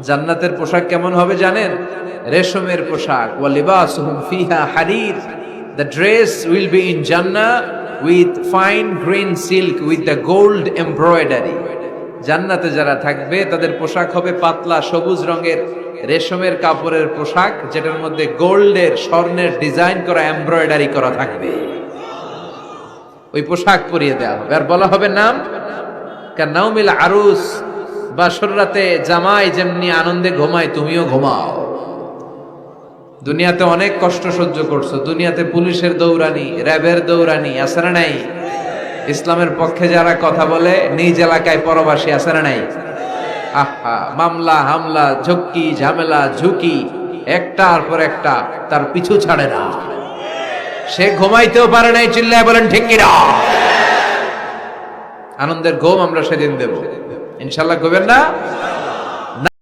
জান্নাতের পোশাক কেমন হবে জানেন? রেশমের পোশাক। ওয়া লিবাসুহুম ফিহা হারির। The dress will be in Jannah with fine green silk with the gold embroidery. জান্নাতে যারা থাকবে তাদের পোশাক হবে পাতলা সবুজ রঙের রেশমের কাপড়ের পোশাক, যেটার মধ্যে গোল্ডের স্বর্ণের ডিজাইন করা এমব্রয়ডারি করা থাকবে। ওই পোশাক পরিয়ে দেওয়া হবে আর বলা হবে নাম কান্নাউমিল আরুস। বাসর রাতে জামাই যেমনি আনন্দে ঘুমায় তুমিও ঘুমাও। দুনিয়াতে অনেক কষ্ট সহ্য করছো, দুনিয়াতে পুলিশের দৌড়ানি, র্যাবের দৌড়ানি, আছে না নাই? ইসলামের পক্ষে যারা কথা বলে নিজ এলাকায় পরবাসী, আছে না নাই? আহা, মামলা হামলা ঝক্কি ঝামেলা ঝুঁকি একটার পর একটা, তার পিছু ছাড়ে না। সে ঘুমাইতেও পারে নাই, চিল্লায় বলেন ঠিক কিনা? আনন্দের ঘুম আমরা সেদিন দেব ইনশাল্লাহ, ঘুমেন না?